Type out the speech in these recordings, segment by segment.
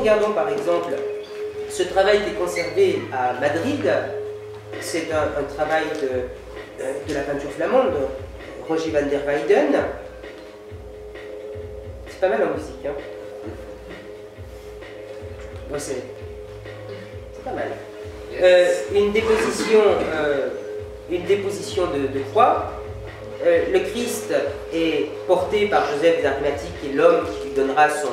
regardons par exemple ce travail qui est conservé à Madrid, c'est un travail de la peinture flamande, Roger van der Weyden. C'est pas mal en musique, hein? Bon, c'est pas mal. Une déposition de croix. Le Christ est porté par Joseph d'Arimathie, qui est l'homme qui lui donnera son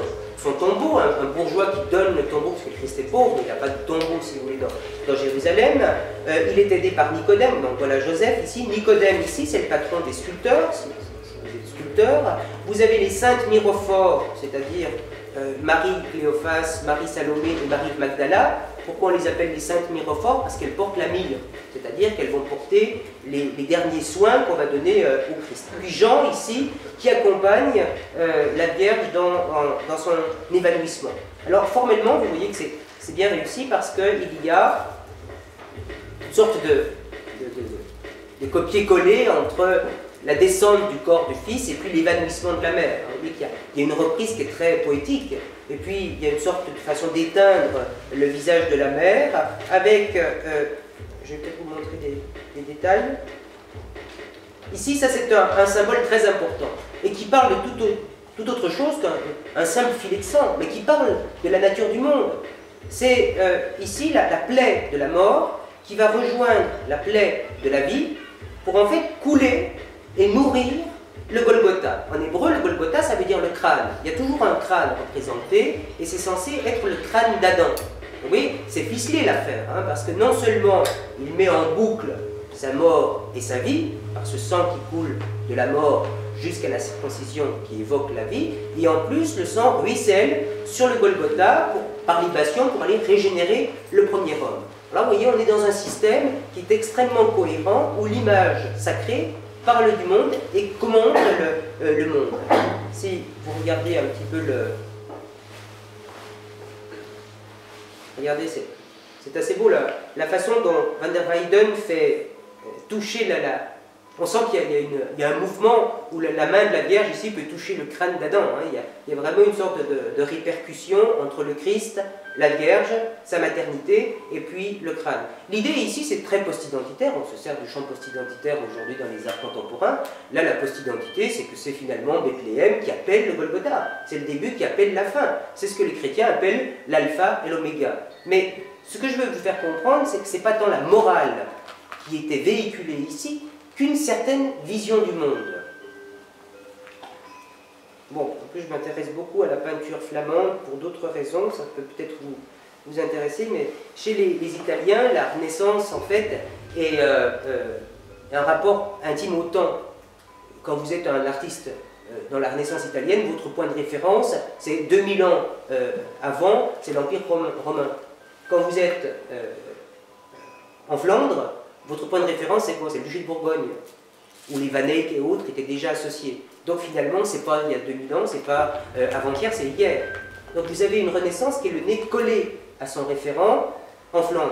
tombeau, un bourgeois qui donne le tombeau, parce que le Christ est pauvre, il n'a pas de tombeau, si vous voulez, dans Jérusalem. Il est aidé par Nicodème, donc voilà Joseph ici. Nicodème ici, c'est le patron des sculpteurs, si vous êtes sculpteur. Vous avez les saintes myrophores, c'est-à-dire Marie Cléophas, Marie Salomé et Marie de Magdala. Pourquoi on les appelle les saintes myrophores? Parce qu'elles portent la myrrhe, c'est-à-dire qu'elles vont porter les derniers soins qu'on va donner au Christ. Puis Jean, ici, qui accompagne la Vierge dans son évanouissement. Alors formellement, vous voyez que c'est bien réussi parce qu'il y a une sorte de copier-coller entre la descente du corps du Fils et puis l'évanouissement de la mère. Vous voyez qu'il y a une reprise qui est très poétique. Et puis, il y a une sorte de façon d'éteindre le visage de la mère avec... je vais peut-être vous montrer des détails. Ici, ça c'est un symbole très important et qui parle de toute autre chose qu'un simple filet de sang, mais qui parle de la nature du monde. C'est ici la plaie de la mort qui va rejoindre la plaie de la vie pour en fait couler et nourrir le Golgotha. En hébreu, le Golgotha, ça veut dire le crâne. Il y a toujours un crâne représenté, et c'est censé être le crâne d'Adam. Vous voyez, c'est ficelé l'affaire, hein, parce que non seulement il met en boucle sa mort et sa vie, par ce sang qui coule de la mort jusqu'à la circoncision qui évoque la vie, et en plus le sang ruisselle sur le Golgotha par libation pour aller régénérer le premier homme. Alors vous voyez, on est dans un système qui est extrêmement cohérent, où l'image sacrée parle du monde et commande le monde. Si vous regardez un petit peu regardez, c'est assez beau la façon dont Van der Weyden fait toucher on sent qu'il y a un mouvement où la main de la Vierge ici peut toucher le crâne d'Adam. Hein. Il y a vraiment une sorte de répercussion entre le Christ, la Vierge, sa maternité et puis le crâne. L'idée ici c'est très post-identitaire, on se sert du champ post-identitaire aujourd'hui dans les arts contemporains. Là la post-identité c'est que c'est finalement Bethléem qui appelle le Golgotha, c'est le début qui appelle la fin. C'est ce que les chrétiens appellent l'alpha et l'oméga. Mais ce que je veux vous faire comprendre c'est que ce n'est pas tant la morale qui était véhiculée ici, qu'une certaine vision du monde. Bon, en plus je m'intéresse beaucoup à la peinture flamande pour d'autres raisons, ça peut peut-être vous intéresser, mais chez les Italiens, la Renaissance en fait est un rapport intime au temps. Quand vous êtes un artiste dans la Renaissance italienne, votre point de référence, c'est 2000 ans avant, c'est l'Empire romain. Quand vous êtes en Flandre, votre point de référence, c'est quoi? C'est le duché de Bourgogne, où les Van Eyck et autres étaient déjà associés. Donc finalement, c'est pas il y a 2000 ans, c'est pas avant-hier, c'est hier. Donc vous avez une Renaissance qui est le nez collé à son référent en Flandre.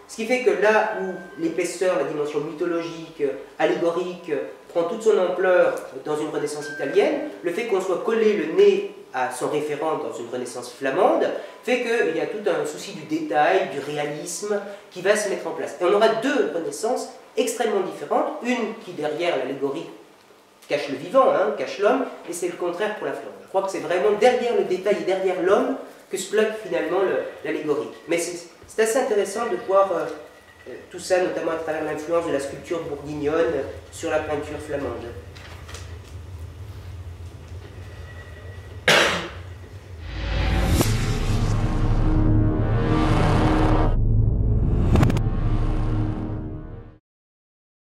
Ce qui fait que là où l'épaisseur, la dimension mythologique, allégorique, prend toute son ampleur dans une Renaissance italienne, le fait qu'on soit collé le nez à son référent dans une Renaissance flamande, fait qu'il y a tout un souci du détail, du réalisme qui va se mettre en place. Et on aura deux Renaissances extrêmement différentes, une qui derrière l'allégorie cache le vivant, hein, cache l'homme, et c'est le contraire pour la Flandre. Je crois que c'est vraiment derrière le détail et derrière l'homme que se bloque finalement l'allégorie. Mais c'est assez intéressant de voir tout ça, notamment à travers l'influence de la sculpture bourguignonne sur la peinture flamande.